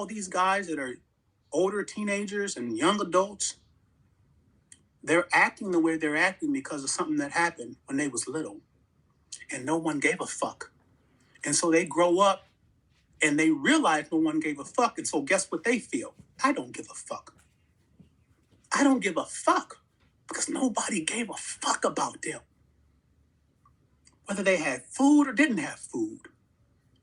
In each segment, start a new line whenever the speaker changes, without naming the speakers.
all these guys that are older teenagers and young adults, they're acting the way they're acting because of something that happened when they was little. And no one gave a fuck. And so they grow up and they realize no one gave a fuck. And so guess what they feel? I don't give a fuck. I don't give a fuck because nobody gave a fuck about them. Whether they had food or didn't have food.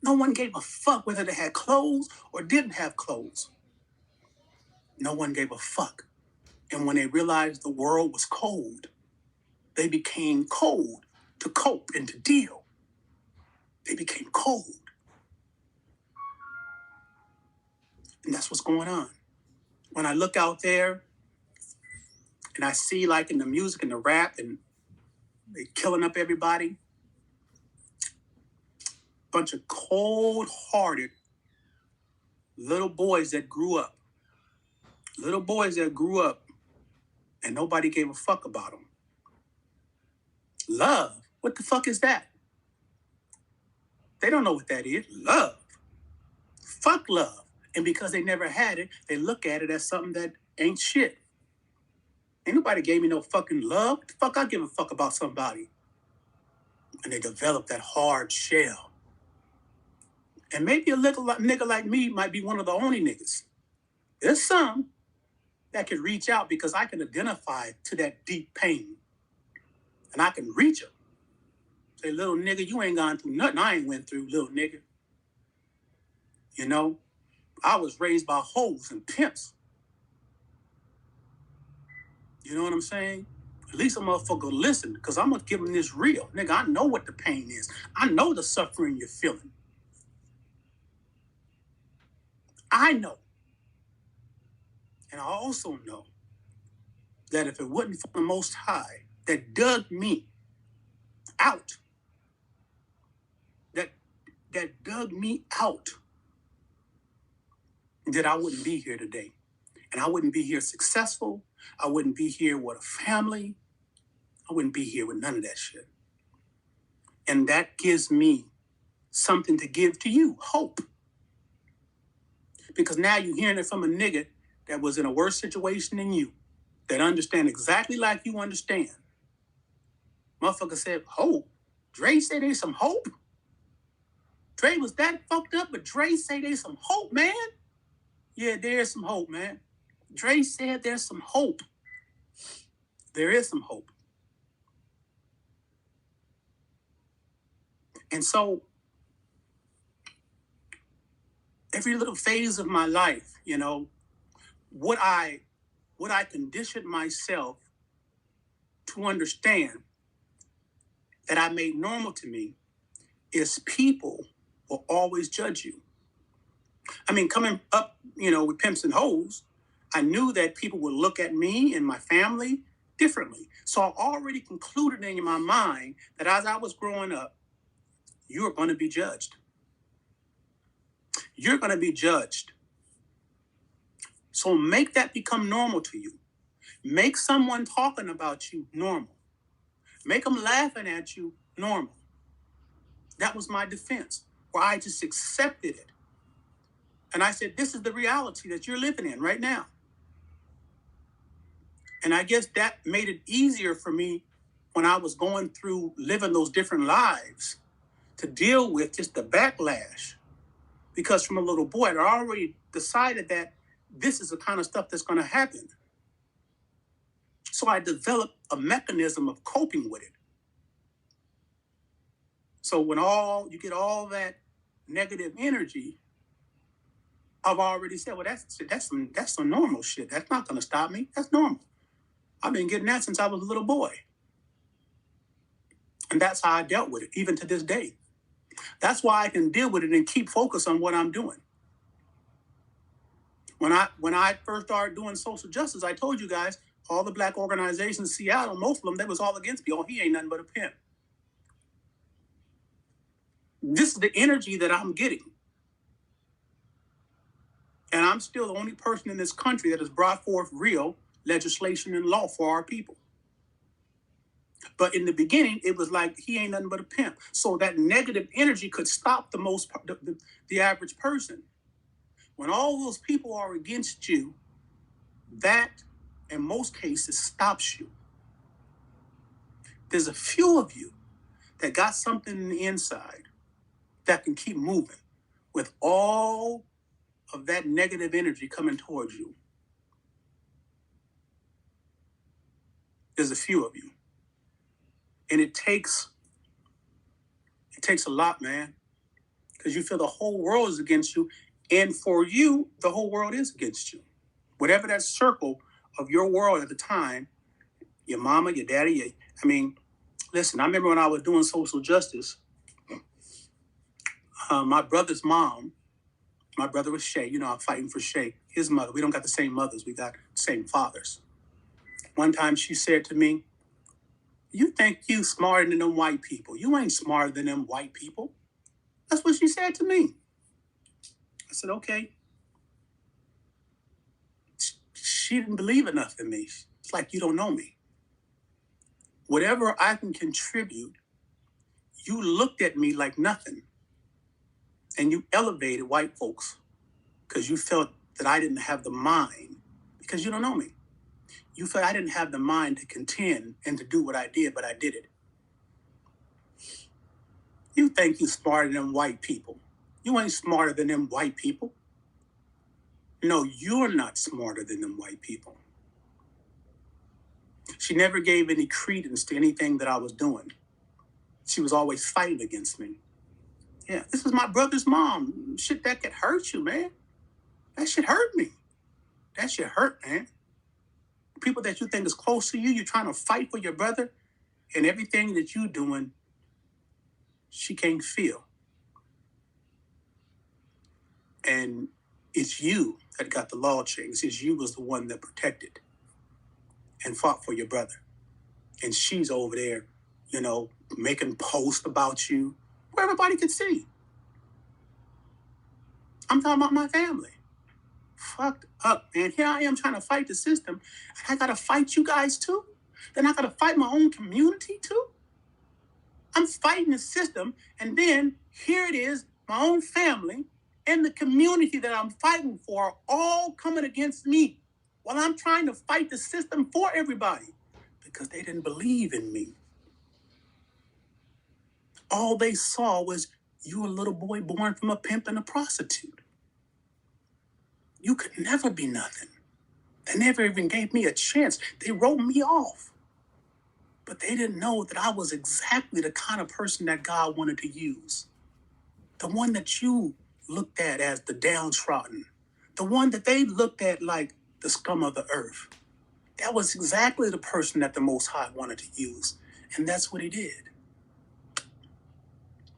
No one gave a fuck whether they had clothes or didn't have clothes. No one gave a fuck. And when they realized the world was cold, they became cold to cope and to deal. They became cold. And that's what's going on. When I look out there and I see, like, in the music and the rap, and they killing up everybody, bunch of cold-hearted little boys that grew up and nobody gave a fuck about them. Love, what the fuck is that? They don't know what that is. Love. Fuck love. And because they never had it, they look at it as something that ain't shit. Ain't nobody gave me no fucking love. What the fuck I give a fuck about somebody? And they develop that hard shell. And maybe a little nigga like me might be one of the only niggas. There's some that can reach out because I can identify to that deep pain. And I can reach them. Say, little nigga, you ain't gone through nothing I ain't went through, little nigga. You know, I was raised by hoes and pimps. You know what I'm saying? At least a motherfucker listen, because I'm going to give him this real. Nigga, I know what the pain is. I know the suffering you're feeling. I know. And I also know that if it wasn't for the Most High that dug me out, that dug me out, that I wouldn't be here today. And I wouldn't be here successful. I wouldn't be here with a family. I wouldn't be here with none of that shit. And that gives me something to give to you, hope. Because now you're hearing it from a nigga that was in a worse situation than you, that understand exactly like you understand. Motherfucker said, hope? Dre said there's some hope? Dre was that fucked up, but Dre say there's some hope, man. Yeah, there's some hope, man. Dre said there's some hope. There is some hope. And so, every little phase of my life, you know, what I conditioned myself to understand that I made normal to me is people will always judge you. I mean, coming up, you know, with pimps and hoes, I knew that people would look at me and my family differently. So I already concluded in my mind that as I was growing up, you are going to be judged. You're going to be judged. So make that become normal to you. Make someone talking about you normal. Make them laughing at you normal. That was my defense, where I just accepted it. And I said, this is the reality that you're living in right now. And I guess that made it easier for me when I was going through living those different lives to deal with just the backlash. Because from a little boy, I already decided that this is the kind of stuff that's going to happen. So I developed a mechanism of coping with it. So when you get all that negative energy, I've already said, well, that's some normal shit. That's not going to stop me. That's normal. I've been getting that since I was a little boy. And that's how I dealt with it, even to this day. That's why I can deal with it and keep focused on what I'm doing. When I first started doing social justice, I told you guys, all the black organizations in Seattle, most of them, they was all against me. Oh, he ain't nothing but a pimp. This is the energy that I'm getting. And I'm still the only person in this country that has brought forth real legislation and law for our people. But in the beginning, it was like, he ain't nothing but a pimp. So that negative energy could stop the average person. When all those people are against you, that, in most cases, stops you. There's a few of you that got something in the inside that can keep moving with all of that negative energy coming towards you. There's a few of you. And it takes a lot, man, because you feel the whole world is against you. And for you, the whole world is against you. Whatever that circle of your world at the time, your mama, your daddy, listen, I remember when I was doing social justice, my brother's mom, my brother was Shay, I'm fighting for Shay, his mother. We don't got the same mothers, we got the same fathers. One time she said to me, "You think you smarter than them white people. You ain't smarter than them white people." That's what she said to me. I said, okay. She didn't believe enough in me. It's like, you don't know me. Whatever I can contribute, you looked at me like nothing. And you elevated white folks because you felt that I didn't have the mind, because you don't know me. You felt I didn't have the mind to contend and to do what I did, but I did it. You think you're smarter than white people. You ain't smarter than them white people. No, you're not smarter than them white people. She never gave any credence to anything that I was doing. She was always fighting against me. Yeah, this is my brother's mom. Shit, that could hurt you, man. That shit hurt me. That shit hurt, man. People that you think is close to you, you're trying to fight for your brother, and everything that you doing, she can't feel. And it's you that got the law changed. It's you was the one that protected and fought for your brother. And she's over there, making posts about you where everybody could see. I'm talking about my family. Fucked up, man. Here I am trying to fight the system. I gotta fight you guys too. Then I gotta fight my own community too. I'm fighting the system, and then here it is, my own family and the community that I'm fighting for all coming against me while I'm trying to fight the system for everybody because they didn't believe in me. All they saw was you, a little boy born from a pimp and a prostitute. You could never be nothing. They never even gave me a chance. They wrote me off. But they didn't know that I was exactly the kind of person that God wanted to use. The one that you looked at as the downtrodden. The one that they looked at like the scum of the earth. That was exactly the person that the Most High wanted to use. And that's what he did.